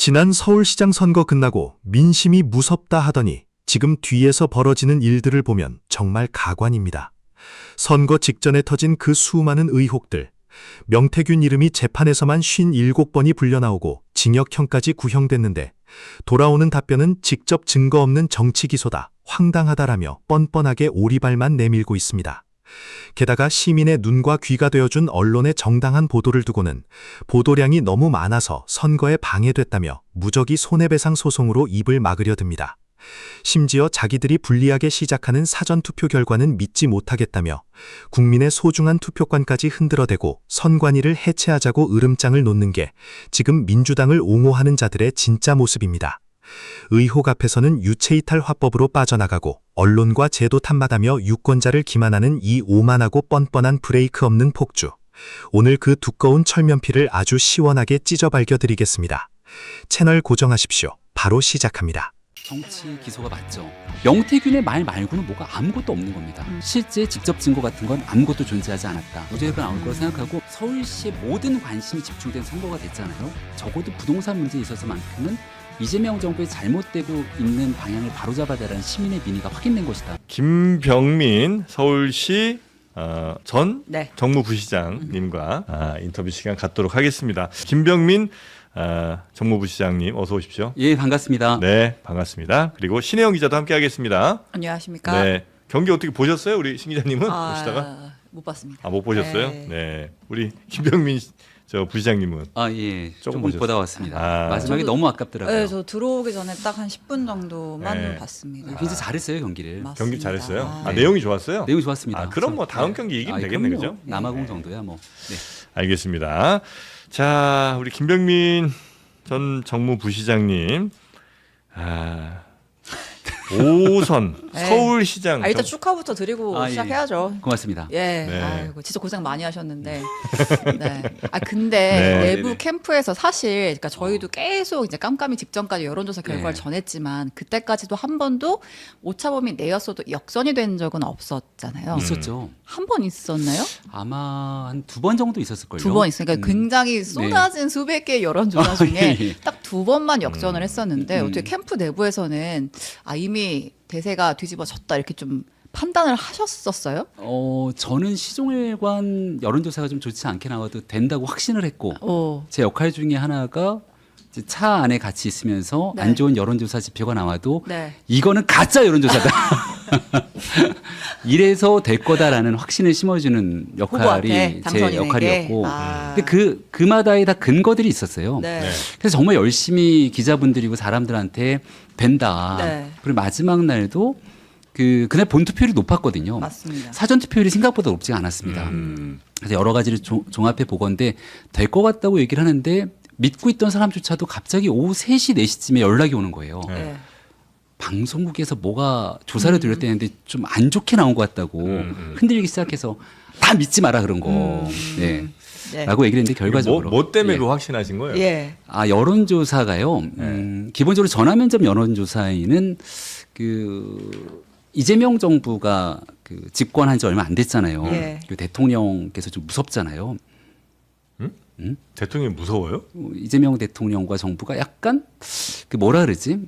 지난 서울시장 선거 끝나고 민심이 무섭다 하더니 지금 뒤에서 벌어지는 일들을 보면 정말 가관입니다. 선거 직전에 터진 그 수많은 의혹들, 명태균 이름이 재판에서만 57번이 불려나오고 징역형까지 구형됐는데 돌아오는 답변은 직접 증거 없는 정치 기소다, 황당하다라며 뻔뻔하게 오리발만 내밀고 있습니다. 게다가 시민의 눈과 귀가 되어준 언론의 정당한 보도를 두고는 보도량이 너무 많아서 선거에 방해됐다며 무작위 손해배상 소송으로 입을 막으려 듭니다. 심지어 자기들이 불리하게 시작하는 사전투표 결과는 믿지 못하겠다며 국민의 소중한 투표권까지 흔들어대고 선관위를 해체하자고 으름장을 놓는 게 지금 민주당을 옹호하는 자들의 진짜 모습입니다. 의혹 앞에서는 유체이탈 화법으로 빠져나가고 언론과 제도 탓마다며 유권자를 기만하는 이 오만하고 뻔뻔한 브레이크 없는 폭주. 오늘 그 두꺼운 철면피를 아주 시원하게 찢어 밝혀드리겠습니다. 채널 고정하십시오. 바로 시작합니다. 정치 기소가 맞죠. 명태균의 말 말고는 뭐가 아무것도 없는 겁니다. 실제 직접 증거 같은 건 아무것도 존재하지 않았다. 무죄가 나올 거라 생각하고 서울시의 모든 관심이 집중된 선거가 됐잖아요. 적어도 부동산 문제에 있어서만큼은 이재명 정부의 잘못되고 있는 방향을 바로잡아달라는 시민의 민의가 확인된 것이다. 김병민 서울시 전 네. 정무부시장님과 인터뷰 시간 갖도록 하겠습니다. 김병민 정무부시장님 어서 오십시오. 예, 반갑습니다. 네, 반갑습니다. 그리고 신혜영 기자도 함께하겠습니다. 안녕하십니까? 네, 경기 어떻게 보셨어요, 우리 신 기자님은? 보시다가? 못 봤습니다. 못 보셨어요? 네. 네, 우리 김병민 부시장님은 예, 조금 조금 보셨어요? 보다 왔습니다. 아. 마지막에 너무 아깝더라고요. 네, 저 들어오기 전에 딱 한 10분 정도만 네. 봤습니다. 굉장히 잘했어요, 경기를. 맞습니다. 경기 잘했어요? 네. 내용이 좋았어요? 내용이 좋았습니다. 그럼 뭐 다음 경기 이기면 되겠네, 그럼요. 그죠? 남아공 정도야 뭐. 네. 알겠습니다. 자, 우리 김병민 전 정무부시장님 5선 네. 서울시장 일단 축하부터 드리고 예. 시작해야죠. 고맙습니다. 예, 네. 아이고 진짜 고생 많이 하셨는데. 네. 근데 네. 내부 네네. 캠프에서 사실, 그러니까 저희도 계속 이제 깜깜이 직전까지 여론조사 결과를 네. 전했지만 그때까지도 한 번도 오차범위 내였어도 역선이 된 적은 없었잖아요. 있었죠. 한 번 있었나요? 아마 한 2번 정도 있었을걸요. 두 번 있으니까 굉장히 쏟아진 수백 개의 여론조사 중에 예. 딱 2번만 역전을 했었는데 어떻게 음. 캠프 내부에서는 이미 대세가 뒤집어졌다 이렇게 좀 판단을 하셨었어요? 저는 시종일관 여론조사가 좀 좋지 않게 나와도 된다고 확신을 했고 제 역할 중에 하나가 이제 차 안에 같이 있으면서 네. 안 좋은 여론조사 지표가 나와도 네. 이거는 가짜 여론조사다. 이래서 될 거다라는 확신을 심어주는 역할이 후보한테, 제 당선인에게. 역할이었고 아. 근데 그마다에 다 근거들이 있었어요. 네. 네. 그래서 정말 열심히 기자분들이고 사람들한테 벤다. 네. 그리고 마지막 날도 그날 본투표율이 높았거든요. 맞습니다. 사전투표율이 생각보다 높지가 않았습니다. 그래서 여러 가지를 종합해 보건데 될 것 같다고 얘기를 하는데 믿고 있던 사람조차도 갑자기 오후 3시, 4시쯤에 연락이 오는 거예요. 네. 방송국에서 뭐가 조사를 드렸다는데 좀 안 좋게 나온 것 같다고 흔들리기 시작해서 다 믿지 마라 그런 거. 네. 네. 라고 얘기를 했는데 결과적으로. 뭐 때문에 예. 그 확신하신 거예요? 예. 여론조사가요. 기본적으로 전화면접 여론조사에는 이재명 정부가 집권한 지 얼마 안 됐잖아요. 예. 그 대통령께서 좀 무섭잖아요. 대통령이 무서워요? 이재명 대통령과 정부가 약간 뭐라 그러지?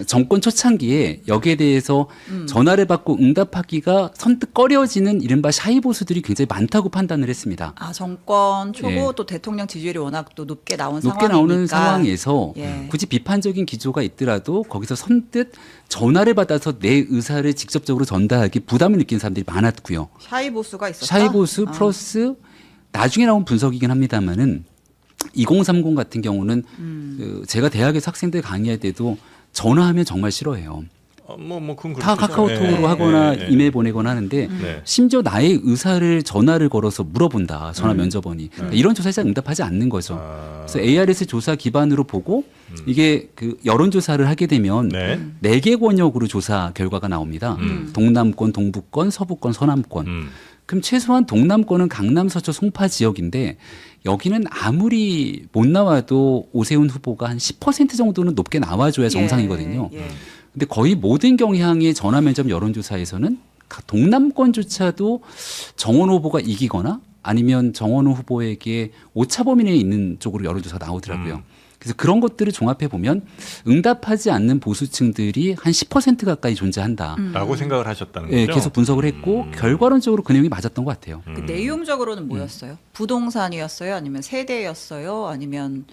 정권 초창기에 여기에 대해서 전화를 받고 응답하기가 선뜻 꺼려지는 이른바 샤이 보수들이 굉장히 많다고 판단을 했습니다. 정권 초고 예. 또 대통령 지지율이 워낙 또 높게 나온 높게 상황이니까. 나오는 상황에서 예. 굳이 비판적인 기조가 있더라도 거기서 선뜻 전화를 받아서 내 의사를 직접적으로 전달하기 부담을 느끼는 사람들이 많았고요. 샤이 보수가 있었다. 샤이 보수 플러스 나중에 나온 분석이긴 합니다만은 2030 같은 경우는 제가 대학에서 학생들 강의할 때도 전화하면 정말 싫어해요. 그건 다 그렇죠. 카카오톡으로 예, 하거나 예, 예. 이메일 보내거나 하는데 네. 심지어 나의 의사를 전화를 걸어서 물어본다. 전화 면접원이. 그러니까 이런 조사에 잘 응답하지 않는 거죠. 그래서 ARS 조사 기반으로 보고 이게 여론조사를 하게 되면 네. 4개 권역으로 조사 결과가 나옵니다. 동남권, 동북권, 서부권, 서남권. 그럼 최소한 동남권은 강남, 서초, 송파 지역인데 여기는 아무리 못 나와도 오세훈 후보가 한 10% 정도는 높게 나와줘야 정상이거든요. 예. 근데 거의 모든 경향의 전화면접 여론조사에서는 동남권조차도 정원호 후보가 이기거나 아니면 정원호 후보에게 오차 범위 내에 있는 쪽으로 여론조사가 나오더라고요. 그래서 그런 것들을 종합해 보면 응답하지 않는 보수층들이 한 10% 가까이 존재한다. 라고 생각을 하셨다는 예, 거죠. 계속 분석을 했고 결과론적으로 그 내용이 맞았던 것 같아요. 그 내용적으로는 뭐였어요? 부동산이었어요? 아니면 세대였어요? 아니면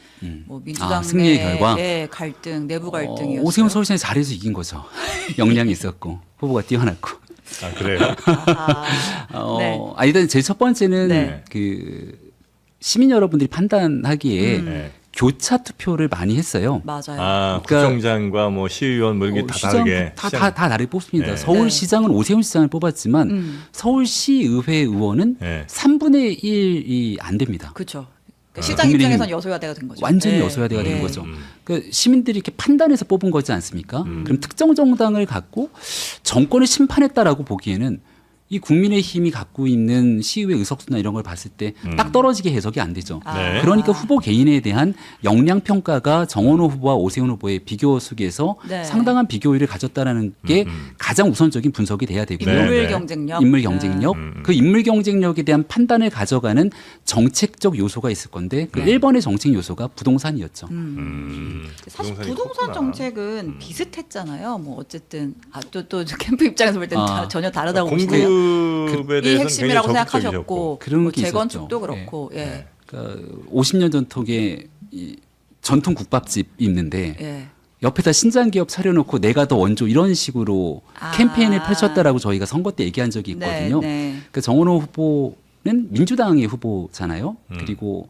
뭐 민주당 승리의 내 결과? 예, 갈등, 내부 갈등이었어요? 오세훈 서울시장이 잘해서 이긴 거죠. 역량이 있었고 후보가 뛰어났고. 아, 그래요? 아하. 네. 일단 제 첫 번째는 네. 그 시민 여러분들이 판단하기에 네. 교차 투표를 많이 했어요. 맞아요. 아, 그러니까- 구청장과 뭐 시의원 뭐 이게 다 시장 다르게. 다 다르게 뽑습니다. 네. 서울시장은 오세훈 시장을 뽑았지만 서울시의회 의원은 네. 3분의 1이 안 됩니다. 그렇죠. 아, 시장 국민의힘 입장에선 여소야대가 된 거죠. 완전히 네. 여소야대가 된 네. 거죠. 그러니까 시민들이 이렇게 판단해서 뽑은 거지 않습니까? 그럼 특정 정당을 갖고 정권을 심판했다라고 보기에는 이 국민의힘이 갖고 있는 시의회 의석수나 이런 걸 봤을 때 딱 떨어지게 해석이 안 되죠. 네. 그러니까 후보 개인에 대한 역량 평가가 정원호 후보와 오세훈 후보의 비교 속에서 네. 상당한 비교율을 가졌다라는 게 가장 우선적인 분석이 돼야 되고요. 네, 인물 네. 경쟁력. 인물 경쟁력, 네. 그 인물 경쟁력에 대한 판단을 가져가는 정책적 요소가 있을 건데 그 1번의 정책 요소가 부동산이었죠. 사실 부동산이 부동산 컸구나. 정책은 비슷했잖아요. 뭐 어쨌든 또 캠프 입장에서 볼 때는 아. 전혀 다르다고 보시네요. 공급에 이 대해서 핵심이라고 굉장히 생각하셨고 적극적이셨고. 그런 뭐 게 재건축도 있었죠. 그렇고 예. 그러니까 50년 전통의 이 전통 국밥집 있는데 예. 옆에다 신장기업 차려놓고 내가 더 원조 이런 식으로 아. 캠페인을 펼쳤다라고 저희가 선거 때 얘기한 적이 있거든요. 네, 네. 그러니까 정원호 후보는 민주당의 후보잖아요. 그리고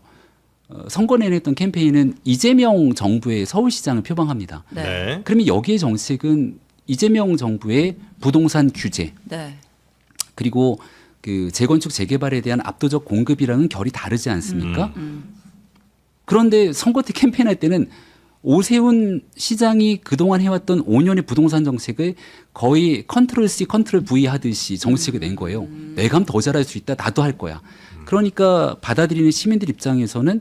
선거 내내 했던 캠페인은 이재명 정부의 서울시장을 표방합니다. 네. 네. 그러면 여기의 정책은 이재명 정부의 부동산 규제 네. 그리고 그 재건축 재개발에 대한 압도적 공급이랑은 결이 다르지 않습니까? 그런데 선거 때 캠페인할 때는 오세훈 시장이 그동안 해왔던 5년의 부동산 정책을 거의 컨트롤 C, 컨트롤 V 하듯이 정책을 낸 거예요. 내가 하면 더 잘할 수 있다. 나도 할 거야. 그러니까 받아들이는 시민들 입장에서는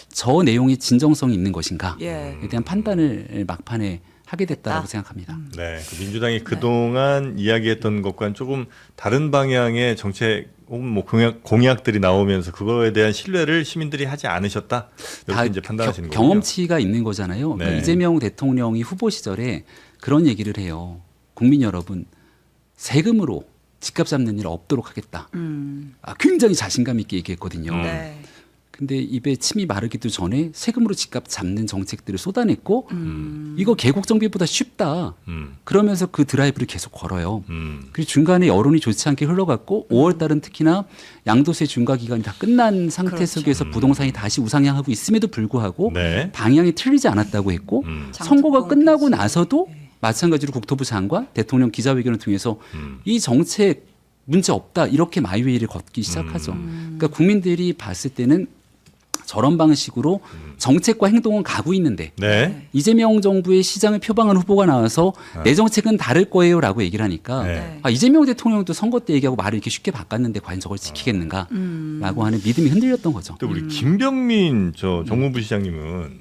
저 내용이 진정성이 있는 것인가에 예. 대한 판단을 막판에 하게 됐다라고 됐다. 생각합니다. 네. 그 민주당이 그동안 이야기했던 것과는 조금 다른 방향의 정책 혹은 뭐 공약들이 나오면서 그거에 대한 신뢰를 시민들이 하지 않으셨다. 이렇게 이제 판단하시는 거죠. 경험치가 있는 거잖아요. 그러니까 네. 이재명 대통령이 후보 시절에 그런 얘기를 해요. 국민 여러분, 세금으로 집값 잡는 일 없도록 하겠다. 굉장히 자신감 있게 얘기했거든요. 네. 근데 입에 침이 마르기도 전에 세금으로 집값 잡는 정책들을 쏟아냈고 이거 개국 정비보다 쉽다. 그러면서 그 드라이브를 계속 걸어요. 그리고 중간에 여론이 좋지 않게 흘러갔고 5월 달은 특히나 양도세 중과 기간이 다 끝난 상태 그렇죠. 속에서 부동산이 다시 우상향하고 있음에도 불구하고 네. 방향이 틀리지 않았다고 했고 선거가 장특보는 끝나고 계속. 나서도 마찬가지로 국토부 장관, 대통령 기자회견을 통해서 이 정책 문제 없다 이렇게 마이웨이를 걷기 시작하죠. 그러니까 국민들이 봤을 때는 저런 방식으로 정책과 행동은 가고 있는데 네. 이재명 정부의 시장을 표방한 후보가 나와서 내 정책은 다를 거예요라고 얘기를 하니까 네. 이재명 대통령도 선거 때 얘기하고 말을 이렇게 쉽게 바꿨는데 과연 저걸 지키겠는가라고 하는 믿음이 흔들렸던 거죠. 또 우리 김병민 저 정무부 시장님은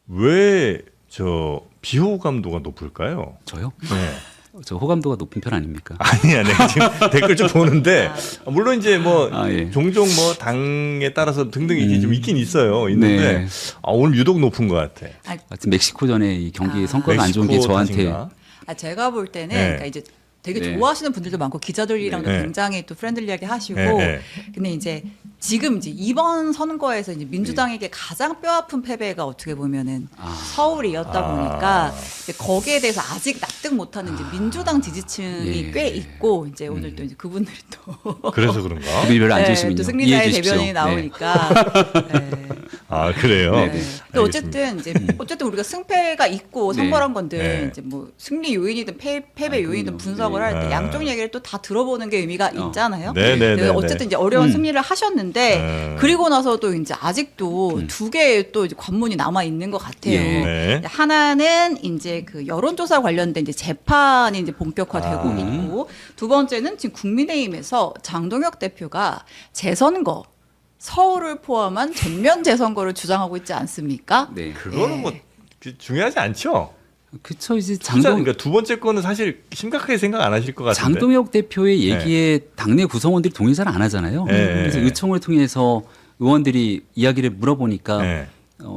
왜 저 비호감도가 높을까요? 저요? 네. 저 호감도가 높은 편 아닙니까? 아니야, 내가 지금 댓글 좀 보는데 물론 이제 뭐 예. 종종 뭐 당에 따라서 등등 이게 좀 있긴 있는데 네. 오늘 유독 높은 것 같아. 하여튼 멕시코 전에 이 경기 성과가 안 좋은 게 멕시코 저한테 탓인가? 제가 볼 때는 네. 그러니까 이제 되게 네. 좋아하시는 분들도 많고 기자들이랑도 네. 굉장히 또 프렌들리하게 하시고 네, 네. 근데 이제 지금 이제 이번 선거에서 이제 민주당에게 가장 뼈아픈 패배가 어떻게 보면은 서울이었다 보니까 이제 거기에 대해서 아직 납득 못하는 이제 민주당 지지층이 예. 꽤 있고 이제 오늘 또 이제 그분들이 또 그래서 그런가? 기분이 별로 안 네, 좋으시군요. 또 이해해 승리자의 주십시오. 대변인이 네. 나오니까 네. 아 그래요. 네, 네. 근데 알겠습니다. 어쨌든 우리가 승패가 있고 네. 선거란 건들 네. 이제 뭐 승리 요인이든 패배 요인이든 그럼요. 분석을 네. 할 때 아. 양쪽 얘기를 또 다 들어보는 게 의미가 있잖아요. 네, 네, 네, 어쨌든 네. 이제 어려운 승리를 하셨는데 그리고 나서도 이제 아직도 두 개의 또 이제 관문이 남아 있는 것 같아요. 예. 네. 하나는 이제 그 여론조사 관련된 이제 재판이 이제 본격화되고 있고 두 번째는 지금 국민의힘에서 장동혁 대표가 재선거 서울을 포함한 전면 재선거를 주장하고 있지 않습니까? 네. 그거는 예. 뭐 중요하지 않죠. 그쵸 이제 그러니까 두 번째 거는 사실 심각하게 생각 안 하실 것 같은데. 장동혁 대표의 얘기에 당내 구성원들이 동의 잘 안 하잖아요. 네. 그래서 의총을 통해서 의원들이 이야기를 물어보니까 네.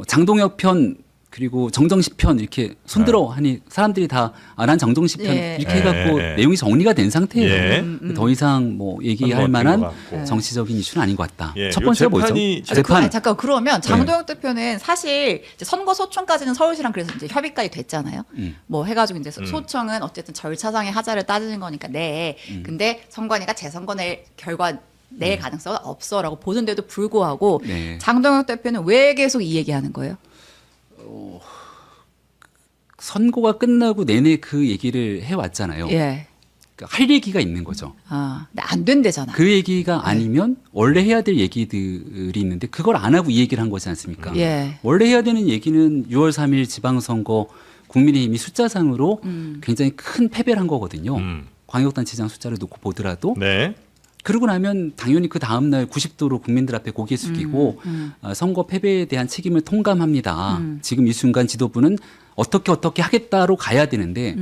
장동혁 편 그리고 정정식 편 이렇게 손들어 하니 사람들이 다 난 정정식 편 예. 이렇게 해갖고 예. 내용이 정리가 된 상태예요. 예. 더 이상 뭐 얘기할 것 만한 같고. 정치적인 이슈는 아닌 것 같다. 예. 첫 번째가 뭐죠? 재판이 재판. 잠깐 그러면 장동혁 대표는 사실 이제 선거 소청까지는 서울시랑 그래서 이제 협의까지 됐잖아요. 뭐 해가지고 이제 소청은 어쨌든 절차상의 하자를 따지는 거니까 네. 근데 선관위가 재선거 낼 결과 낼 가능성은 없어라고 보는데도 불구하고 네. 장동혁 대표는 왜 계속 이 얘기하는 거예요? 선거가 끝나고 내내 그 얘기를 해왔잖아요. 예. 그러니까 할 얘기가 있는 거죠. 아, 근데 안 된대잖아. 그 얘기가 아니면 원래 해야 될 얘기들이 있는데 그걸 안 하고 이 얘기를 한 거지 않습니까? 예. 원래 해야 되는 얘기는 6월 3일 지방선거 국민의힘이 숫자상으로 굉장히 큰 패배를 한 거거든요. 광역단체장 숫자를 놓고 보더라도 네. 그러고 나면 당연히 그 다음날 90도로 국민들 앞에 고개 숙이고 선거 패배에 대한 책임을 통감합니다. 지금 이 순간 지도부는 어떻게 하겠다로 가야 되는데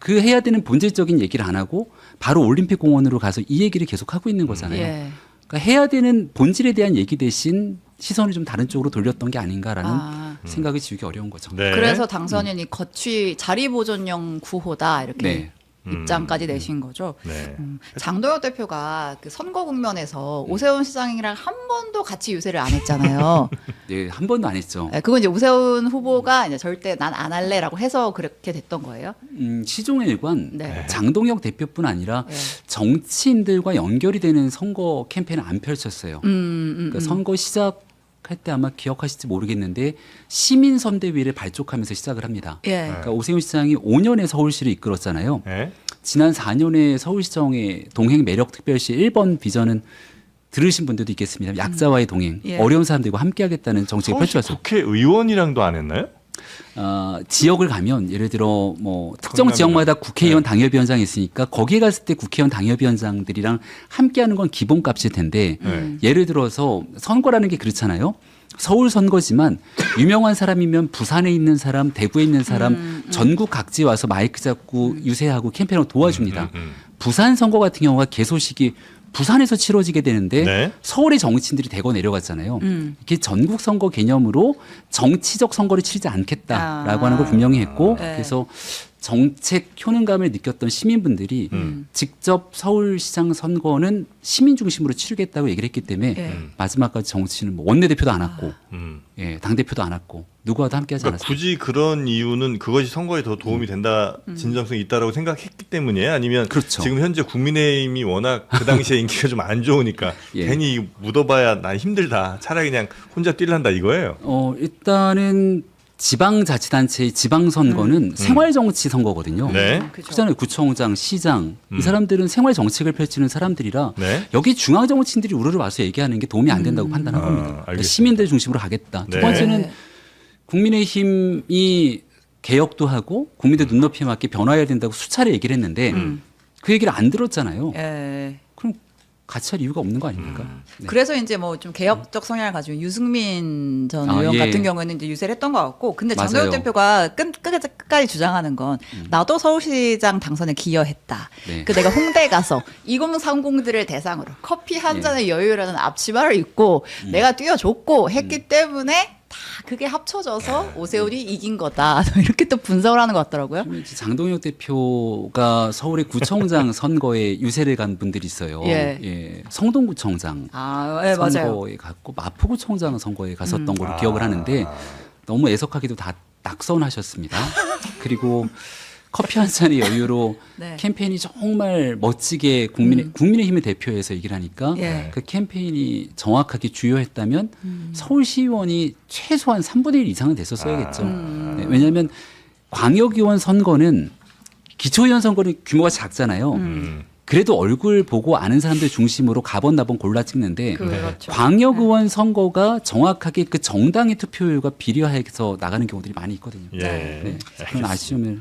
그 해야 되는 본질적인 얘기를 안 하고 바로 올림픽 공원으로 가서 이 얘기를 계속 하고 있는 거잖아요. 예. 그러니까 해야 되는 본질에 대한 얘기 대신 시선을 좀 다른 쪽으로 돌렸던 게 아닌가라는 아. 생각이 지우기 어려운 거죠. 네. 그래서 당선인이 거취 자리 보존형 구호다 이렇게 네. 입장까지 내신 거죠. 네. 장동혁 대표가 그 선거 국면에서 오세훈 시장이랑 한 번도 같이 유세를 안 했잖아요. 네, 한 번도 안 했죠. 네, 그건 이제 오세훈 후보가 이제 절대 난 안 할래라고 해서 그렇게 됐던 거예요. 시종일관 네. 장동혁 대표뿐 아니라 네. 정치인들과 연결이 되는 선거 캠페인을 안 펼쳤어요. 그러니까 선거 시작할 때 아마 기억하실지 모르겠는데 시민선대위를 발족하면서 시작을 합니다. 예. 그러니까 오세훈 시장이 5년의 서울시를 이끌었잖아요. 네. 지난 4년의 서울시정의 동행 매력 특별시 1번 비전은 들으신 분들도 있겠습니다. 약자와의 동행, 예. 어려운 사람들과 함께하겠다는 정책을 서울시 펼쳤죠. 국회의원이랑도 안 했나요? 지역을 가면 예를 들어 뭐 특정 강남이나. 지역마다 국회의원 당협위원장이 있으니까 거기에 갔을 때 국회의원 당협위원장들이랑 함께하는 건 기본값일 텐데 예를 들어서 선거라는 게 그렇잖아요. 서울 선거지만 유명한 사람이면 부산에 있는 사람, 대구에 있는 사람 전국 각지 와서 마이크 잡고 유세하고 캠페인을 도와줍니다. 부산 선거 같은 경우가 개소식이 부산에서 치러지게 되는데 네. 서울의 정치인들이 대거 내려갔잖아요. 이게 전국 선거 개념으로 정치적 선거를 치르지 않겠다라고 하는 걸 분명히 했고 네. 그래서 정책 효능감을 느꼈던 시민분들이 직접 서울시장 선거는 시민 중심으로 치르겠다고 얘기를 했기 때문에 네. 마지막까지 정치는 뭐 원내대표도 안 왔고 음. 예, 당대표도 안 왔고 누구와도 함께하지 그러니까 않았어요. 굳이 그런 이유는 그것이 선거에 더 도움이 된다, 진정성이 있다라고 생각했기 때문이에요? 아니면 그렇죠. 지금 현재 국민의힘이 워낙 그 당시에 인기가 좀 안 좋으니까 예. 괜히 묻어봐야 난 힘들다. 차라리 그냥 혼자 뛸란다 이거예요? 일단은 지방자치단체의 지방선거는 생활정치 선거거든요. 네. 그렇잖아요. 구청장, 시장 이 사람들은 생활 정책을 펼치는 사람들이라 네. 여기 중앙 정치인들이 우르르 와서 얘기하는 게 도움이 안 된다고 판단한 겁니다. 그러니까 알겠습니다. 시민들 중심으로 가겠다. 네. 두 번째는 국민의힘이 개혁도 하고 국민들 눈높이에 맞게 변화해야 된다고 수차례 얘기를 했는데 그 얘기를 안 들었잖아요. 예. 그럼 같이 할 이유가 없는 거 아닙니까? 네. 그래서 이제 뭐 좀 개혁적 성향을 가지고 유승민 전 아, 의원 예. 같은 경우에는 이제 유세를 했던 것 같고, 근데 맞아요. 장동혁 대표가 끝까지 주장하는 건 나도 서울시장 당선에 기여했다. 네. 그 내가 홍대 가서 2030들을 대상으로 커피 한 예. 잔의 여유라는 앞치마를 입고 내가 뛰어줬고 했기 때문에 다 그게 합쳐져서 오세훈이 이긴 거다. 이렇게 또 분석을 하는 것 같더라고요. 그러면 이제 장동혁 대표가 서울의 구청장 선거에 유세를 간 분들이 있어요. 예. 성동구청장 아, 네, 맞아요. 선거에 갔고 마포구청장 선거에 갔었던 걸로 기억을 하는데 너무 애석하게도 다 낙선하셨습니다. 그리고 커피 한 잔의 여유로 네. 캠페인이 정말 멋지게 국민의힘을 대표해서 얘기를 하니까 예. 그 캠페인이 정확하게 주요했다면 서울시의원이 최소한 3분의 1 이상은 됐었어야겠죠. 네, 왜냐하면 광역의원 선거는 기초의원 선거는 규모가 작잖아요. 그래도 얼굴 보고 아는 사람들 중심으로 가번나번 골라 찍는데 그렇죠. 광역의원 선거가 정확하게 그 정당의 투표율과 비례해서 나가는 경우들이 많이 있거든요. 예. 네, 그런 아쉬움을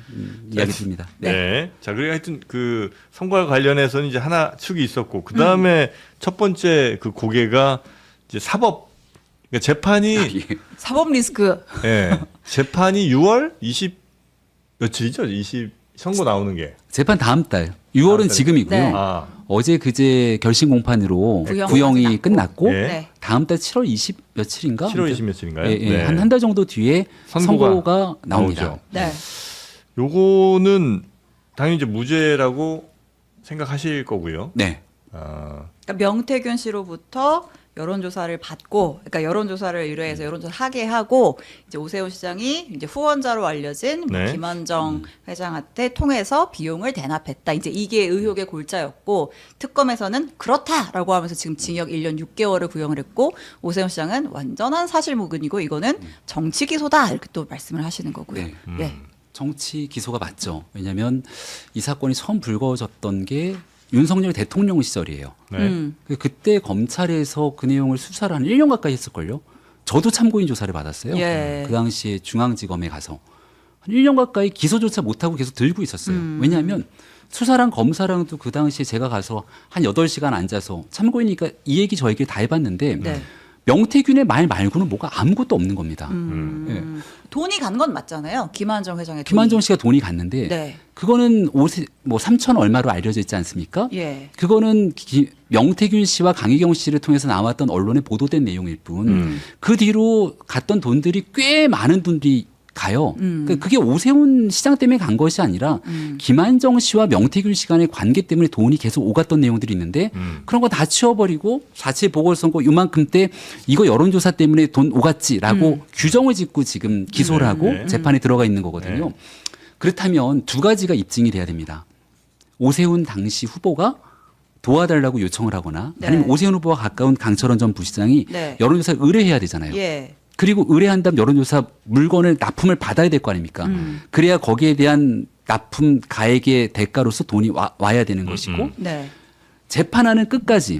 이야기 드립니다. 네. 자, 그리고 하여튼 그 선거와 관련해서는 이제 하나 축이 있었고, 그 다음에 첫 번째 그 고개가 이제 사법, 그러니까 재판이, 사법 리스크. 예. 재판이 6월 20 며칠이죠? 20 선거 나오는 게. 재판 다음 달 6월은 다음 달에. 지금이고요. 네. 아, 어제 그제 결심 공판으로 구형까지 났고. 끝났고 예. 네. 다음 달 7월 20 며칠인가? 7월 20 며칠인가요? 예, 예. 네. 한 달 정도 뒤에 선고가 나옵니다. 나오죠. 네. 요거는 당연히 이제 무죄라고 생각하실 거고요. 네. 그러니까 명태균 씨로부터 여론조사를 받고, 그러니까 여론조사를 의뢰해서 여론조사 하게 하고, 이제 오세훈 시장이 이제 후원자로 알려진 뭐 네. 김한정 회장한테 통해서 비용을 대납했다. 이제 이게 의혹의 골자였고, 특검에서는 그렇다라고 하면서 지금 징역 1년 6개월을 구형을 했고, 오세훈 시장은 완전한 사실무근이고, 이거는 정치 기소다 이렇게 또 말씀을 하시는 거고요. 네. 예. 정치 기소가 맞죠. 왜냐하면 이 사건이 처음 불거졌던 게 윤석열 대통령 시절이에요. 네. 그때 검찰에서 그 내용을 수사를 한 1년 가까이 했을걸요. 저도 참고인 조사를 받았어요. 예. 그 당시에 중앙지검에 가서 한 1년 가까이 기소조차 못하고 계속 들고 있었어요. 왜냐하면 수사랑 검사랑도 그 당시에 제가 가서 한 8시간 앉아서 참고인이니까 이 얘기 저 얘기 다 해봤는데 네. 명태균의 말 말고는 뭐가 아무것도 없는 겁니다. 예. 돈이 간 건 맞잖아요. 김한정 회장의 돈이. 김한정 씨가 돈이 갔는데 네. 그거는 뭐 3천 얼마로 알려져 있지 않습니까? 예. 그거는 명태균 씨와 강희경 씨를 통해서 나왔던 언론에 보도된 내용일 뿐 그 뒤로 갔던 돈들이 꽤 많은 돈들이 가요. 그러니까 그게 오세훈 시장 때문에 간 것이 아니라 김한정 씨와 명태균 씨 간의 관계 때문에 돈이 계속 오갔던 내용들이 있는데 그런 거 다 치워버리고 자체 보궐선거 요만큼 때 이거 여론조사 때문에 돈 오갔지라고 규정을 짓고 지금 기소를 하고 네. 재판에 들어가 있는 거거든요. 네. 그렇다면 두 가지가 입증이 돼야 됩니다. 오세훈 당시 후보가 도와달라고 요청을 하거나 네. 아니면 오세훈 후보와 가까운 강철원 전 부시장이 네. 여론조사를 의뢰해야 되잖아요. 예. 그리고 의뢰한 다음 여론조사 물건을 납품을 받아야 될 거 아닙니까? 그래야 거기에 대한 납품 가액의 대가로서 돈이 와야 되는 것이고 네. 재판하는 끝까지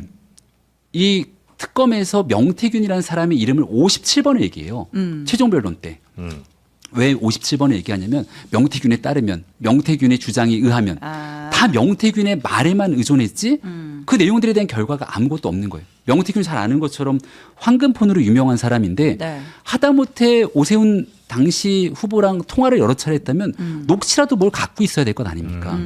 이 특검에서 명태균이라는 사람의 이름을 57번을 얘기해요. 최종 변론 때. 왜 57번을 얘기하냐면 명태균에 따르면 명태균의 주장에 의하면 아. 다 명태균의 말에만 의존했지 그 내용들에 대한 결과가 아무것도 없는 거예요. 명태균 잘 아는 것처럼 황금폰으로 유명한 사람인데 네. 하다못해 오세훈 당시 후보랑 통화를 여러 차례 했다면 녹취라도 뭘 갖고 있어야 될 것 아닙니까?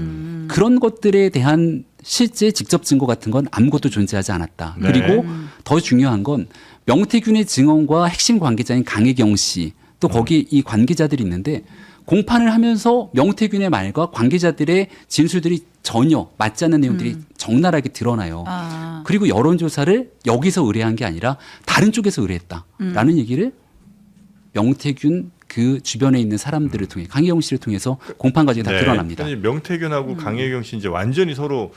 그런 것들에 대한 실제 직접 증거 같은 건 아무것도 존재하지 않았다. 네. 그리고 더 중요한 건 명태균의 증언과 핵심 관계자인 강혜경 씨 또 거기 이 관계자들이 있는데 공판을 하면서 명태균의 말과 관계자들의 진술들이 전혀 맞지 않는 내용들이 적나라하게 드러나요. 아. 그리고 여론조사를 여기서 의뢰한 게 아니라 다른 쪽에서 의뢰했다라는 얘기를 명태균 그 주변에 있는 사람들을 통해 강혜경 씨를 통해서 공판 과정에 다 드러납니다. 그러니까 명태균하고 강혜경 씨 이제 완전히 서로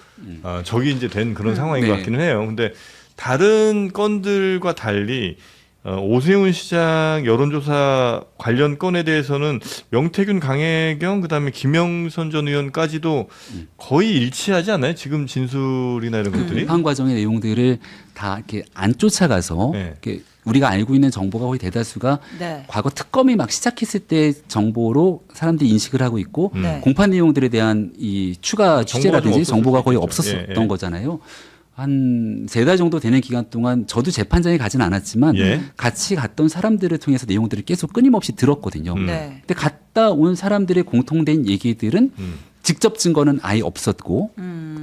적이 이제 된 그런 상황인 네. 것 같기는 해요. 근데 다른 건들과 달리 오세훈 시장 여론조사 관련 건에 대해서는 명태균, 강혜경, 그다음에 김영선 전 의원까지도 거의 일치하지 않나요? 지금 진술이나 이런 것들이? 공판 과정의 내용들을 다 이렇게 안 쫓아가서 네. 이렇게 우리가 알고 있는 정보가 거의 대다수가 네. 과거 특검이 막 시작했을 때 정보로 사람들이 인식을 하고 있고 네. 공판 내용들에 대한 이 추가 취재라든지 정보가 거의 없었을 수 없었던 있겠죠. 예. 거잖아요. 한 3달 정도 되는 기간 동안 저도 재판장에 가진 않았지만 예. 같이 갔던 사람들을 통해서 내용들을 계속 끊임없이 들었거든요. 네. 근데 갔다 온 사람들의 공통된 얘기들은 직접 증거는 아예 없었고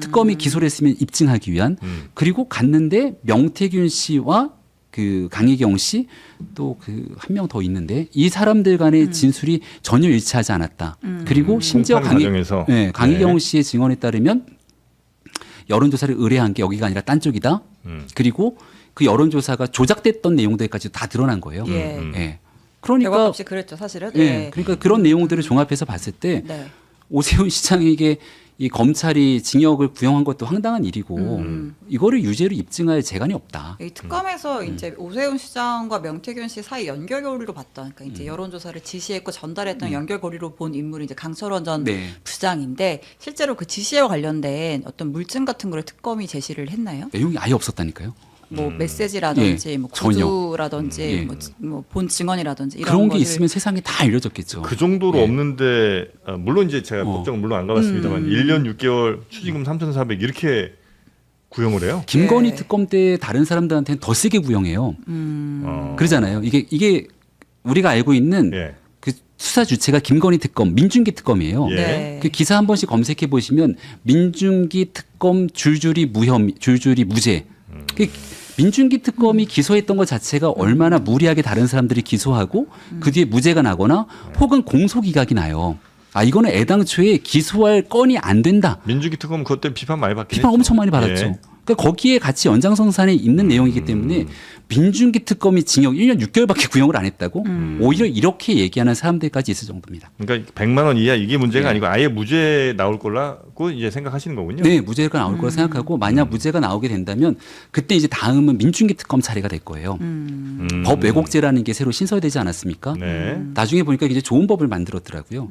특검이 기소를 했으면 입증하기 위한 그리고 갔는데 명태균 씨와 그 강혜경 씨 또 그 한 명 더 있는데 이 사람들 간의 진술이 전혀 일치하지 않았다. 그리고 심지어 공판 과정에서. 네, 강혜경 네. 씨의 증언에 따르면 여론조사를 의뢰한 게 여기가 아니라 딴 쪽이다. 그리고 그 여론조사가 조작됐던 내용들까지 다 드러난 거예요. 예. 예. 결과 그러니까 없이 그랬죠, 사실은. 예. 그러니까 그런 내용들을 종합해서 봤을 때 네. 오세훈 시장에게 이 검찰이 징역을 구형한 것도 황당한 일이고 이거를 유죄로 입증할 재간이 없다. 이 특검에서 이제 오세훈 시장과 명태균 씨 사이 연결고리로 봤던, 그러니까 이제 여론조사를 지시했고 전달했던 연결고리로 본 인물이 이제 강철원 전 네. 부장인데 실제로 그 지시와 관련된 어떤 물증 같은 거를 특검이 제시를 했나요? 내용이 아예 없었다니까요. 뭐 메시지라든지 예, 뭐 전혀. 구두라든지 예. 뭐 본 증언이라든지 이런 그런 게 거를 있으면 세상에 다 알려졌겠죠. 그 정도로 예. 없는데 물론 이제 제가 법정은 물론 안 가봤습니다만 1년 6개월 추징금 3,400 이렇게 구형을 해요. 김건희 예. 특검 때 다른 사람들한테는 더 세게 구형해요. 그러잖아요. 이게 우리가 알고 있는 예. 그 수사 주체가 김건희 특검, 민중기 특검이에요. 예. 네. 그 기사 한 번씩 검색해 보시면 민중기 특검 줄줄이 줄줄이 무죄. 그 민중기 특검이 기소했던 것 자체가 얼마나 무리하게 다른 사람들이 기소하고 그 뒤에 무죄가 나거나 혹은 공소기각이 나요. 아 이거는 애당초에 기소할 건이 안 된다. 민주기 특검 그것 때문에 비판 많이 받긴 비판 했죠. 엄청 많이 받았죠. 예. 그러니까 거기에 같이 연장선상에 있는 내용이기 때문에 민중기 특검이 징역 1년 6개월밖에 구형을 안 했다고 오히려 이렇게 얘기하는 사람들까지 있을 정도입니다. 그러니까 100만 원 이하 이게 문제가 예. 아니고 아예 무죄 나올 거라고 이제 생각하시는 거군요. 네, 무죄가 나올 거라 생각하고 만약 무죄가 나오게 된다면 그때 이제 다음은 민중기 특검 차례가 될 거예요. 법 왜곡죄라는 게 새로 신설되지 않았습니까? 네. 나중에 보니까 이제 좋은 법을 만들었더라고요.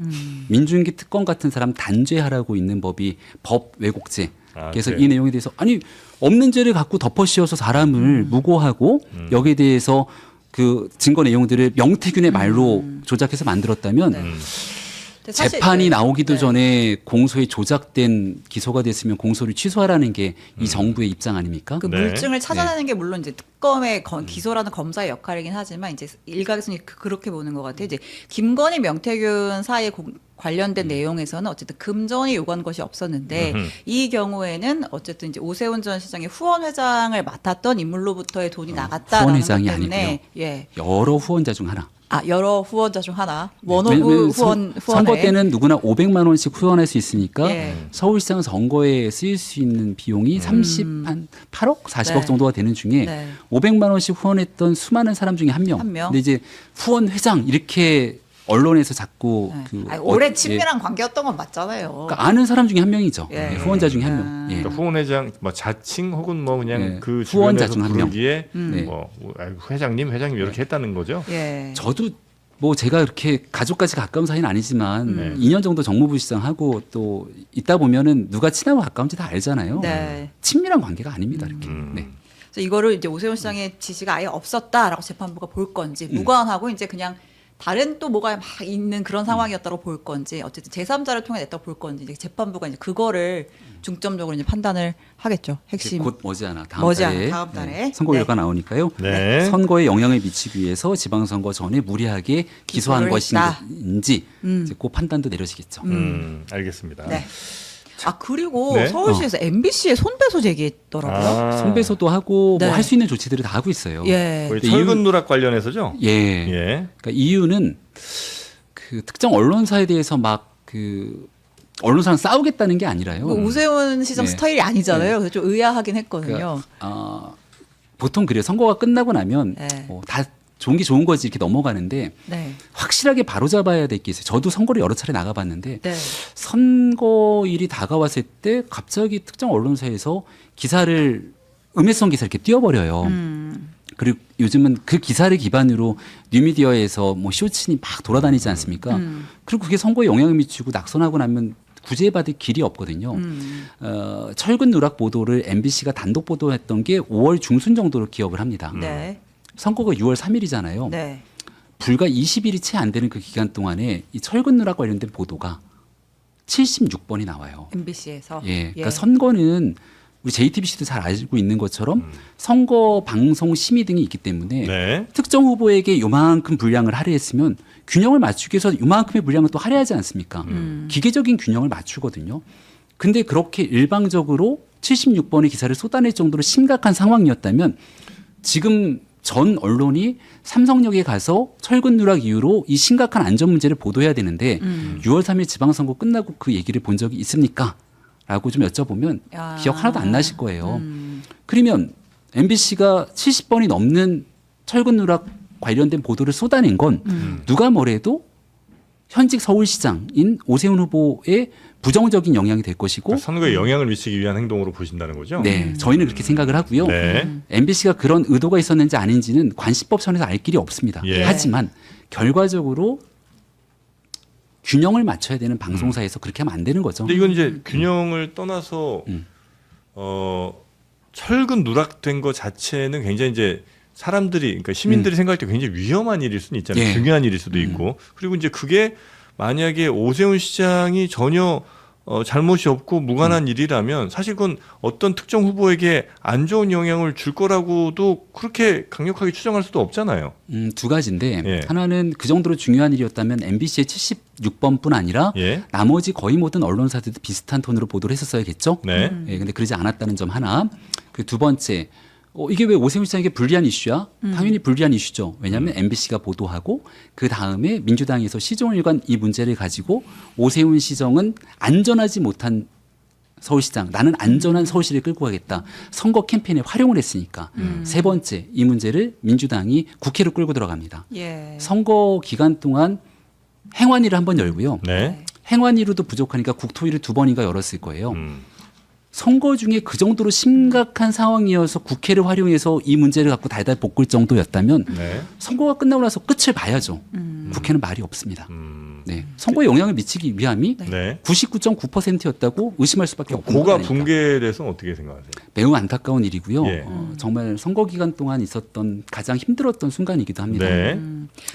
민중기 특검 같은 사람 단죄하라고 있는 법이 법 왜곡죄. 아, 그래서 그래요? 이 내용에 대해서 아니 없는 죄를 갖고 덮어씌워서 사람을 무고하고 여기에 대해서 그 증거 내용들을 명태균의 말로 조작해서 만들었다면 네. 근데 사실 재판이 네. 나오기도 네. 전에 공소에 조작된 기소가 됐으면 공소를 취소하라는 게 이 정부의 입장 아닙니까? 그 네. 물증을 찾아내는 게 물론 이제 특검의 기소라는 검사의 역할이긴 하지만 이제 일각에서는 그렇게 보는 것 같아요. 이제 김건희, 명태균 사이에 관련된 내용에서는 어쨌든 금전이 요구한 것이 없었는데 이 경우에는 어쨌든 이제 오세훈 전 시장의 후원 회장을 맡았던 인물로부터의 돈이 나갔다라는 후원 것 회장이 때문에 아니고요. 예. 여러 후원자 중 하나. 여러 후원자 중 하나. 왜냐면 원오브 후원 선거 후원회. 때는 누구나 500만 원씩 후원할 수 있으니까 예. 서울시장 선거에 쓰일 수 있는 비용이 30한 8억 40억 네. 정도가 되는 중에 네. 500만 원씩 후원했던 수많은 사람 중에 한 명. 한 명. 근데 이제 후원 회장 이렇게 언론에서 자꾸 네. 그 아니, 오래 예. 친밀한 관계였던 건 맞잖아요. 그러니까 아는 사람 중에 한 명이죠. 예. 예, 후원자 중에 한 명. 예. 그러니까 후원회장 뭐 자칭 혹은 뭐 그냥 네. 그 후원자 주변에서 중 한 명. 부르기에 네. 뭐 아이고, 회장님 이렇게 했다는 거죠. 예. 저도 뭐 제가 그렇게 가족까지 가까운 사이는 아니지만 네. 2년 정도 정무부 시장 하고 또 있다 보면은 누가 친하고 가까운지 다 알잖아요. 네. 친밀한 관계가 아닙니다. 이렇게. 음. 네. 그래서 이거를 이제 오세훈 시장의 지시가 아예 없었다라고 재판부가 볼 건지 무관하고 이제 그냥 다른 또 뭐가 막 있는 그런 상황이었다고 볼 건지 어쨌든 제3자를 통해 냈다고 볼 건지 이제 재판부가 이제 그거를 중점적으로 이제 판단을 하겠죠. 핵심. 곧 머지않아 다음 머지않아 달에, 다음 달에. 선거 결과 나오니까요. 네. 선거에 영향을 미치기 위해서 지방선거 전에 무리하게 기소한 기소를 했다. 것인지 이제 그 판단도 내려지겠죠. 알겠습니다. 네. 그리고 네. 서울시에서 MBC에 손배소 제기했더라고요. 아, 손배소도 하고 네. 뭐 할 수 있는 조치들을 다 하고 있어요. 예. 거의 근데 철근 누락 관련해서죠. 예. 예. 그러니까 이유는 그 특정 언론사에 대해서 막 그 언론사랑 싸우겠다는 게 아니라요. 그 오세훈 시장 네. 스타일이 아니잖아요. 그래서 좀 의아하긴 했거든요. 그러니까, 보통 그래요. 선거가 끝나고 나면 네. 다 좋은 게 좋은 거지 이렇게 넘어가는데 네. 확실하게 바로잡아야 될 게 있어요. 저도 선거를 여러 차례 나가봤는데 네. 선거일이 다가왔을 때 갑자기 특정 언론사에서 기사를 음해성 기사 이렇게 띄워버려요. 그리고 요즘은 그 기사를 기반으로 뉴미디어에서 뭐 쇼츠니 막 돌아다니지 않습니까? 그리고 그게 선거에 영향을 미치고 낙선하고 나면 구제받을 길이 없거든요. 철근 누락 보도를 MBC가 단독 보도했던 게 5월 중순 정도로 기억을 합니다. 네. 선거가 6월 3일이잖아요. 네. 불과 20일이 채 안 되는 그 기간 동안에 이 철근 누락 관련된 보도가 76번이 나와요. MBC에서. 예, 그러니까 선거는 우리 JTBC도 잘 알고 있는 것처럼 음. 선거 방송 심의 등이 있기 때문에 네. 특정 후보에게 요만큼 분량을 할애했으면 균형을 맞추기 위해서 요만큼의 분량을 또 할애하지 않습니까? 기계적인 균형을 맞추거든요. 근데 그렇게 일방적으로 76번의 기사를 쏟아낼 정도로 심각한 상황이었다면 지금 전 언론이 삼성역에 가서 철근 누락 이후로 이 심각한 안전 문제를 보도해야 되는데 6월 3일 지방선거 끝나고 그 얘기를 본 적이 있습니까? 라고 좀 여쭤보면 야. 기억 하나도 안 나실 거예요. 그러면 MBC가 70번이 넘는 철근 누락 관련된 보도를 쏟아낸 건 누가 뭐래도 현직 서울시장인 오세훈 후보의 부정적인 영향이 될 것이고 그러니까 선거에 영향을 미치기 위한 행동으로 보신다는 거죠. 네, 저희는 그렇게 생각을 하고요. 네. MBC가 그런 의도가 있었는지 아닌지는 관시법 선에서 알 길이 없습니다. 예. 하지만 결과적으로 균형을 맞춰야 되는 방송사에서 그렇게 하면 안 되는 거죠. 근데 이건 이제 균형을 떠나서 철근 누락된 것 자체는 굉장히 이제 사람들이 그러니까 시민들이 생각할 때 굉장히 위험한 일일 수는 있잖아요. 예. 중요한 일일 수도 있고 그리고 이제 그게 만약에 오세훈 시장이 전혀 잘못이 없고 무관한 일이라면 사실 그건 어떤 특정 후보에게 안 좋은 영향을 줄 거라고도 그렇게 강력하게 추정할 수도 없잖아요. 두 가지인데 예. 하나는 그 정도로 중요한 일이었다면 MBC의 76번뿐 아니라 예. 나머지 거의 모든 언론사들도 비슷한 톤으로 보도를 했었어야겠죠. 네. 예, 근데 그러지 않았다는 점 하나. 그 두 번째, 이게 왜 오세훈 시장에게 불리한 이슈야? 당연히 불리한 이슈죠. 왜냐하면 MBC가 보도하고 그 다음에 민주당에서 시종일관 이 문제를 가지고 오세훈 시정은 안전하지 못한 서울시장, 나는 안전한 서울시를 끌고 가겠다. 선거 캠페인에 활용을 했으니까. 세 번째, 이 문제를 민주당이 국회로 끌고 들어갑니다. 예. 선거 기간 동안 행안위를 한번 열고요. 네. 행안위로도 부족하니까 국토위를 2번인가 열었을 거예요. 음. 선거 중에 그 정도로 심각한 상황이어서 국회를 활용해서 이 문제를 갖고 달달 볶을 정도였다면 네. 선거가 끝나고 나서 끝을 봐야죠. 국회는 말이 없습니다. 네. 선거에 영향을 미치기 위함이 네. 99.9%였다고 의심할 수밖에 없는 고가 거니까. 붕괴에 대해서는 어떻게 생각하세요? 매우 안타까운 일이고요. 예. 정말 선거 기간 동안 있었던 가장 힘들었던 순간이기도 합니다. 네.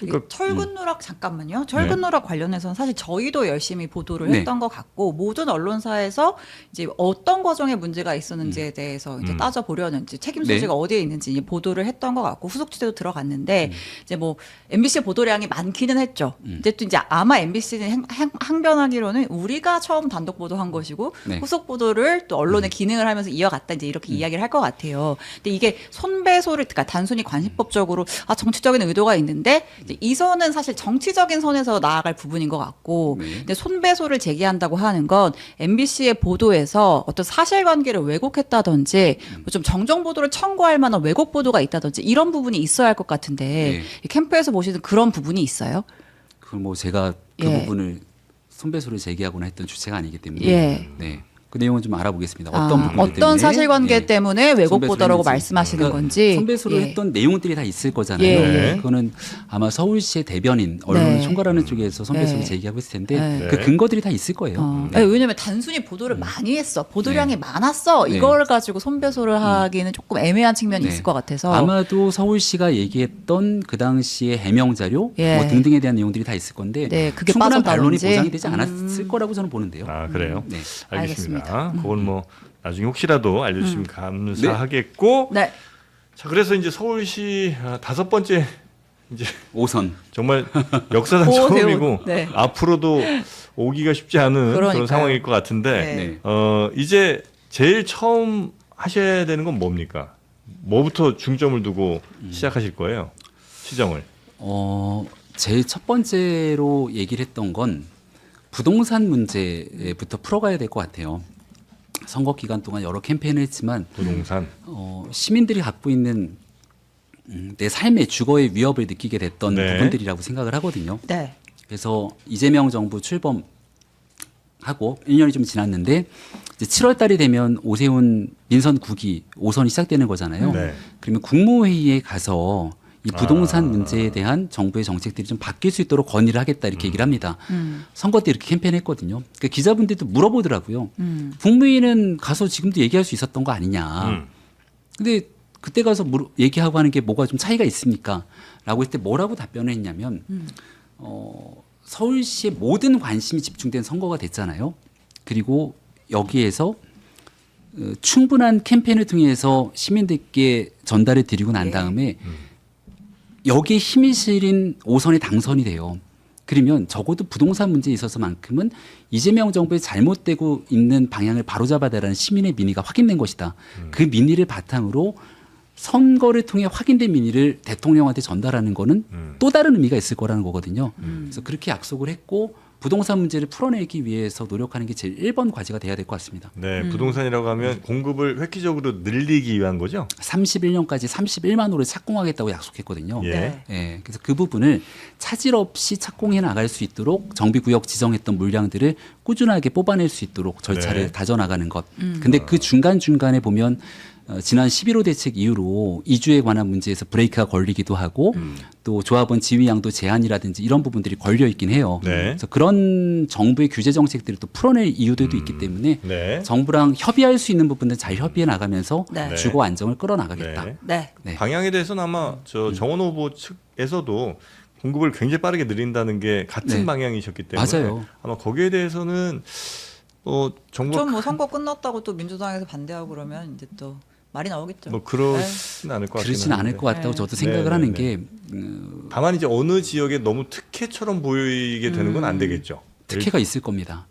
그러니까 철근 누락 잠깐만요. 철근 네. 누락 관련해서는 사실 저희도 열심히 보도를 네. 했던 것 같고 모든 언론사에서 이제 어떤 과정에 문제가 있었는지에 대해서 이제 따져 보려는 책임 소지가 어디에 있는지 이제 보도를 했던 것 같고 후속 취재도 들어갔는데 이제 뭐 MBC 보도량이 많기는 했죠. 이제 또 이제 아마 MBC는 항변하기로는 우리가 처음 단독 보도한 것이고 네. 후속 보도를 또 언론의 기능을 하면서 이어갔다 이제 이렇게 이야기를 할 것 같아요. 근데 이게 손배소를 그러니까 단순히 관시법적으로 정치적인 의도가 있는데 이제 이 선은 사실 정치적인 선에서 나아갈 부분인 것 같고, 네. 근데 손배소를 제기한다고 하는 건 MBC의 보도에서 어떤 사실관계를 왜곡했다든지 뭐좀 정정 보도를 청구할 만한 왜곡 보도가 있다든지 이런 부분이 있어야 할 것 같은데 네. 이 캠프에서 보시는 그런 부분이 있어요? 그 뭐 제가 그 예. 부분을 손배소를 제기하거나 했던 주체가 아니기 때문에 예. 네. 그 내용은 좀 알아보겠습니다. 어떤 부분 때문에 어떤 사실관계 예. 때문에 왜곡 손배소를 보도라고 했는지. 말씀하시는 그러니까 건지 손배소를 예. 했던 내용들이 다 있을 거잖아요. 예, 예. 그거는 아마 서울시의 대변인 언론을 네. 총괄하는 쪽에서 손배소를 네. 제기하고 있을 텐데 네. 그 근거들이 다 있을 거예요. 아니, 왜냐면 단순히 보도를 많이 했어. 보도량이 많았어. 네. 이걸 가지고 손배소를 하기는 조금 애매한 측면이 네. 있을 것 같아서. 아마도 서울시가 얘기했던 그 당시의 해명 자료 예. 뭐 등등에 대한 내용들이 다 있을 건데 네, 그게 충분한 반론이 빠졌다든지. 보장이 되지 않았을 거라고 저는 보는데요. 아, 그래요? 네. 알겠습니다. 그건 뭐 나중에 혹시라도 알려주시면 네. 감사하겠고. 네. 자, 그래서 이제 서울시 5번째 이제 5선. 정말 역사상 오세훈. 처음이고 네. 앞으로도 오기가 쉽지 않은 그러니까요. 그런 상황일 것 같은데 네. 이제 제일 처음 하셔야 되는 건 뭡니까? 뭐부터 중점을 두고 시작하실 거예요? 시정을. 제일 첫 번째로 얘기를 했던 건 부동산 문제부터 풀어가야 될 것 같아요. 선거 기간 동안 여러 캠페인을 했지만 부동산. 시민들이 갖고 있는 내 삶의 주거의 위협을 느끼게 됐던 네. 부분들이라고 생각을 하거든요. 네. 그래서 이재명 정부 출범하고 1년이 좀 지났는데 이제 7월 달이 되면 오세훈 민선 9기 5선이 시작되는 거잖아요. 네. 그러면 국무회의에 가서 이 부동산 아. 문제에 대한 정부의 정책들이 좀 바뀔 수 있도록 건의를 하겠다 이렇게 얘기를 합니다. 선거 때 이렇게 캠페인했거든요. 그러니까 기자분들도 물어보더라고요. 국무회의는 가서 지금도 얘기할 수 있었던 거 아니냐. 근데 그때 가서 얘기하고 하는 게 뭐가 좀 차이가 있습니까? 라고 했을 때 뭐라고 답변을 했냐면 서울시의 모든 관심이 집중된 선거가 됐잖아요. 그리고 여기에서 충분한 캠페인을 통해서 시민들께 전달을 드리고 난 다음에 여기에 힘이 실린 5선이 당선이 돼요. 그러면 적어도 부동산 문제에 있어서만큼은 이재명 정부의 잘못되고 있는 방향을 바로잡아달라는 시민의 민의가 확인된 것이다. 그 민의를 바탕으로 선거를 통해 확인된 민의를 대통령한테 전달하는 거는 또 다른 의미가 있을 거라는 거거든요. 그래서 그렇게 약속을 했고 부동산 문제를 풀어내기 위해서 노력하는 게 제일 1번 과제가 돼야 될 것 같습니다. 네, 부동산이라고 하면 공급을 획기적으로 늘리기 위한 거죠? 31년까지 31만 호를 착공하겠다고 약속했거든요. 예. 네. 예, 그래서 그 부분을 차질 없이 착공해 나갈 수 있도록 정비구역 지정했던 물량들을 꾸준하게 뽑아낼 수 있도록 절차를 네. 다져나가는 것. 근데 그 중간중간에 보면 지난 11호 대책 이후로 이주에 관한 문제에서 브레이크가 걸리기도 하고 또 조합원 지위양도 제한이라든지 이런 부분들이 걸려 있긴 해요. 네. 그래서 그런 정부의 규제 정책들을 또 풀어낼 이유들도 있기 때문에 네. 정부랑 협의할 수 있는 부분들 잘 협의해 나가면서 네. 주거 안정을 끌어나가겠다. 네. 네. 네. 방향에 대해서는 아마 정원 후보 측에서도 공급을 굉장히 빠르게 늘린다는 게 같은 네. 방향이셨기 때문에 맞아요. 아마 거기에 대해서는 정부 좀 뭐 선거 끝났다고 또 민주당에서 반대하고 그러면 이제 또 말이 나오겠죠. 뭐 그러진 않을 것 같긴 그러진 않을 한데. 것 같다고 네. 저도 생각을 네, 하는 네, 게 다만 이제 어느 지역에 너무 특혜처럼 보이게 되는 건 안 되겠죠. 특혜가 있을 겁니다.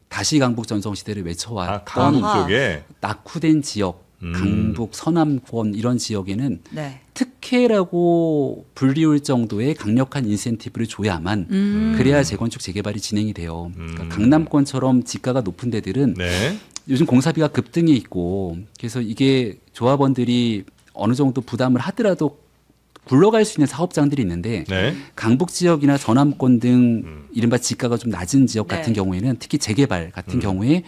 다시 강북 전성 시대를 외쳐왔던 강북 아하. 쪽에 낙후된 지역, 강북, 서남권 이런 지역에는 네. 특혜라고 불리울 정도의 강력한 인센티브를 줘야만 그래야 재건축 재개발이 진행이 돼요. 그러니까 강남권처럼 지가가 높은 데들은 네. 요즘 공사비가 급등해 있고 그래서 이게 조합원들이 어느 정도 부담을 하더라도 굴러갈 수 있는 사업장들이 있는데 네. 강북 지역이나 전남권 등 이른바 지가가 좀 낮은 지역 네. 같은 경우에는 특히 재개발 같은 경우에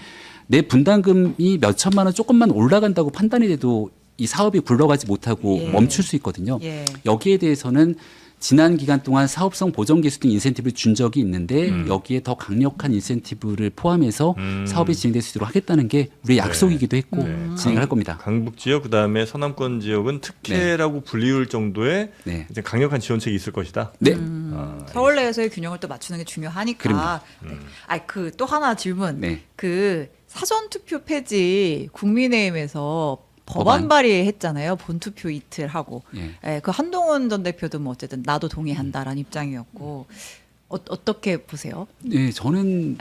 내 분담금이 몇 천만 원 조금만 올라간다고 판단이 돼도 이 사업이 굴러가지 못하고 예. 멈출 수 있거든요. 예. 여기에 대해서는 지난 기간 동안 사업성 보정 개수 등 인센티브를 준 적이 있는데 여기에 더 강력한 인센티브를 포함해서 사업이 진행될 수 있도록 하겠다는 게 우리의 약속이기도 했고 진행을 할 겁니다. 강북 지역 그다음에 서남권 지역은 특혜라고 불리울 정도의 네. 이제 강력한 지원책이 있을 것이다. 네. 서울 내에서의 균형을 또 맞추는 게 중요하니까. 그럼요. 네. 그 또 하나 질문. 네. 그 사전 투표 폐지 국민의힘에서 법안 법안. 발의했잖아요. 본투표 이틀 하고. 예. 예, 그 한동훈 전 대표도 뭐 어쨌든 나도 동의한다라는 입장이었고 어떻게 보세요? 네, 저는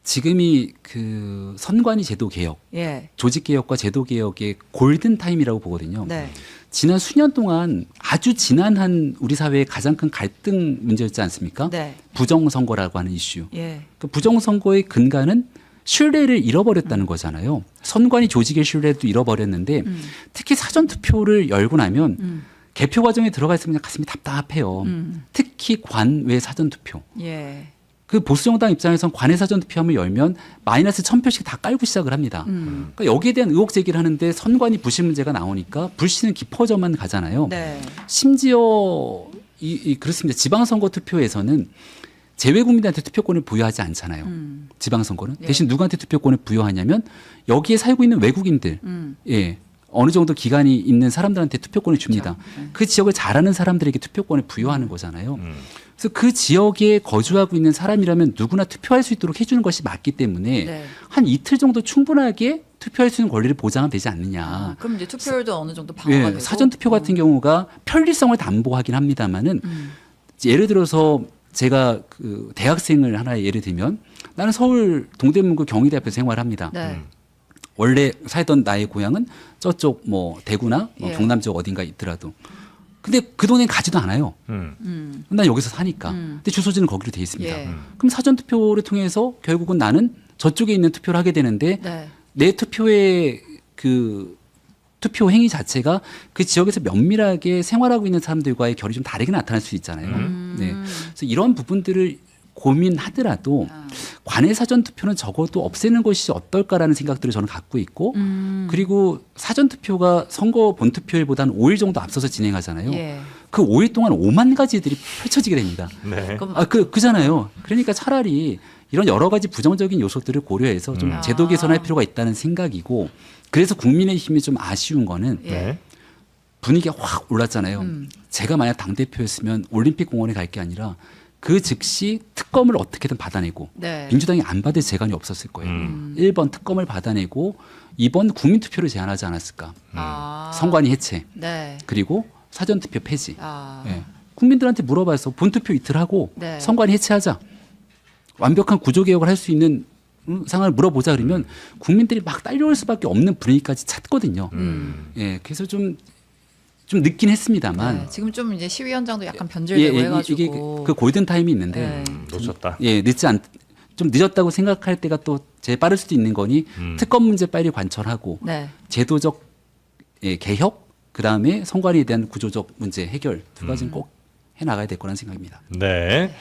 지금이 그 선관위 제도 개혁, 예. 조직 개혁과 제도 개혁의 골든 타임이라고 보거든요. 네. 지난 수년 동안 아주 지난한 우리 사회의 가장 큰 갈등 문제였지 않습니까? 네. 부정선거라고 하는 이슈. 예. 그 부정선거의 근간은 신뢰를 잃어버렸다는 거잖아요. 선관위 조직의 신뢰도 잃어버렸는데 특히 사전투표를 열고 나면 개표 과정에 들어가 있으면 그냥 가슴이 답답해요. 특히 관외 사전투표. 예. 그 보수정당 입장에선 관외 사전투표함을 열면 마이너스 1000표씩 다 깔고 시작을 합니다. 그러니까 여기에 대한 의혹 제기를 하는데 선관위 부실 문제가 나오니까 불씨는 깊어져만 가잖아요. 네. 심지어 그렇습니다. 지방선거 투표에서는 재외국민한테 투표권을 부여하지 않잖아요. 지방선거는 예. 대신 누구한테 투표권을 부여하냐면 여기에 살고 있는 외국인들, 예, 어느 정도 기간이 있는 사람들한테 투표권을 줍니다. 그 지역을 잘 아는 사람들에게 투표권을 부여하는 거잖아요. 그래서 그 지역에 거주하고 있는 사람이라면 누구나 투표할 수 있도록 해주는 것이 맞기 때문에 네. 한 이틀 정도 충분하게 투표할 수 있는 권리를 보장하면 되지 않느냐. 그럼 이제 투표율도 어느 정도 방어가 예, 되고 사전 투표 같은 경우가 편리성을 담보하긴 합니다만은 예를 들어서 제가 그 대학생을 하나 예를 들면 나는 서울 동대문구 경희대 앞에서 생활합니다. 네. 원래 살던 나의 고향은 저쪽 뭐 대구나 뭐 예. 경남 쪽 어딘가 있더라도 근데 그 동네는 가지도 않아요. 난 여기서 사니까. 근데 주소지는 거기로 돼 있습니다. 예. 그럼 사전 투표를 통해서 결국은 나는 저쪽에 있는 투표를 하게 되는데 네. 내 투표의 그 투표 행위 자체가 그 지역에서 면밀하게 생활하고 있는 사람들과의 결이 좀 다르게 나타날 수 있잖아요. 네. 그래서 이런 부분들을 고민하더라도 관외 사전 투표는 적어도 없애는 것이 어떨까라는 생각들을 저는 갖고 있고 그리고 사전 투표가 선거 본 투표일보다는 5일 정도 앞서서 진행하잖아요. 예. 그 5일 동안 5만 가지들이 펼쳐지게 됩니다. 네. 그럼 그잖아요. 그러니까 차라리 이런 여러 가지 부정적인 요소들을 고려해서 좀 제도 개선할 필요가 있다는 생각이고 그래서 국민의힘이 좀 아쉬운 거는 예. 네. 분위기가 확 올랐잖아요. 제가 만약 당대표였으면 올림픽 공원에 갈 게 아니라 그 즉시 특검을 어떻게든 받아내고 네. 민주당이 안 받을 재간이 없었을 거예요. 1번 특검을 받아내고 2번 국민투표를 제안하지 않았을까. 아. 선관위 해체 네. 그리고 사전투표 폐지. 아. 예. 국민들한테 물어봐서 본투표 이틀 하고 네. 선관위 해체하자. 완벽한 구조개혁을 할 수 있는 상황을 물어보자 그러면 국민들이 막 딸려올 수밖에 없는 분위기까지 찾거든요. 예, 그래서 좀 늦긴 했습니다만 네. 지금 좀 이제 시위현장도 약간 변질되고 해가지고 이게 그 골든 타임이 있는데 네. 놓쳤다. 예, 좀 늦었다고 생각할 때가 또 제일 빠를 수도 있는 거니 특검 문제 빨리 관철하고 네. 제도적 개혁 그다음에 선관위에 대한 구조적 문제 해결 두 가지는 꼭 해나가야 될 거라는 생각입니다. 네.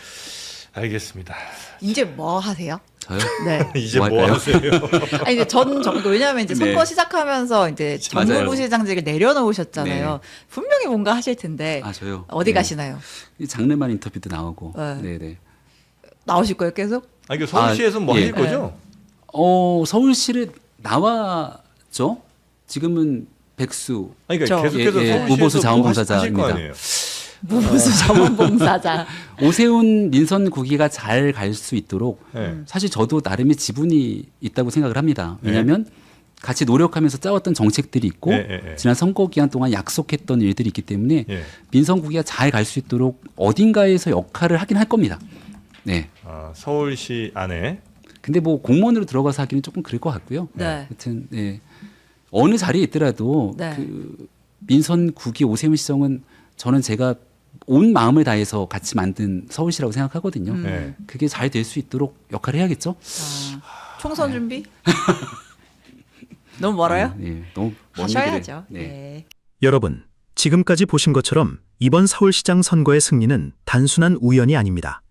알겠습니다. 이제 뭐 하세요? 저요? 네. 이제 뭐 뭐 할까요? 하세요? 아니 이제 전 정도 왜냐하면 이제 선거 네. 시작하면서 이제 맞아요. 정무부시장직을 내려놓으셨잖아요. 네. 분명히 뭔가 하실 텐데 아 저요. 어디 네. 가시나요? 이 장르만 인터뷰도 나오고. 네. 네네. 나오실 거예요 계속? 아, 이거 서울시에서 뭐 예. 하실 거죠? 서울시를 나왔죠. 지금은 백수. 아니, 그러니까 저- 계속해서 예, 예, 서울시에서 우보수 뭐 하실 거 자원봉사자입니다. 아니에요? 무무수 자원봉사자. 오세훈 민선 국기가 잘 갈 수 있도록 네. 사실 저도 나름의 지분이 있다고 생각을 합니다. 왜냐하면 같이 노력하면서 짜왔던 정책들이 있고 지난 선거 기간 동안 약속했던 일들이 있기 때문에 예. 민선 국기가 잘 갈 수 있도록 어딘가에서 역할을 하긴 할 겁니다. 네. 서울시 안에 근데 뭐 공무원으로 들어가서 하기는 조금 그럴 것 같고요. 네. 하여튼 네. 어느 자리에 있더라도 네. 그 민선 국기 오세훈 시정은 저는 제가 온 마음을 다해서 같이 만든 서울시라고 생각하거든요. 네. 그게 잘 될 수 있도록 역할을 해야겠죠. 총선 준비? 너무 멀어요? 네, 너무 먼 하셔야죠. 얘기를- 네. 네. 여러분, 지금까지 보신 것처럼 이번 서울시장 선거의 승리는 단순한 우연이 아닙니다.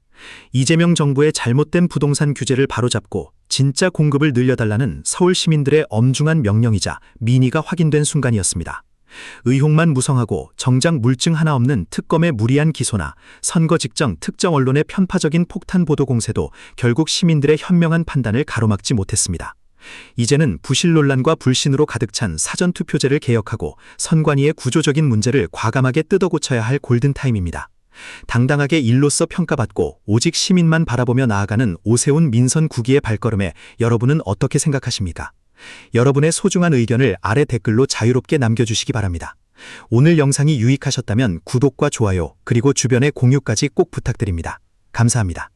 이재명 정부의 잘못된 부동산 규제를 바로잡고 진짜 공급을 늘려달라는 서울 시민들의 엄중한 명령이자 민의가 확인된 순간이었습니다. 의혹만 무성하고 정작 물증 하나 없는 특검의 무리한 기소나 선거 직전 특정 언론의 편파적인 폭탄 보도 공세도 결국 시민들의 현명한 판단을 가로막지 못했습니다. 이제는 부실 논란과 불신으로 가득 찬 사전투표제를 개혁하고 선관위의 구조적인 문제를 과감하게 뜯어 고쳐야 할 골든타임입니다. 당당하게 일로서 평가받고 오직 시민만 바라보며 나아가는 오세훈 민선 국기의 발걸음에 여러분은 어떻게 생각하십니까? 여러분의 소중한 의견을 아래 댓글로 자유롭게 남겨주시기 바랍니다. 오늘 영상이 유익하셨다면 구독과 좋아요 그리고 주변의 공유까지 꼭 부탁드립니다. 감사합니다.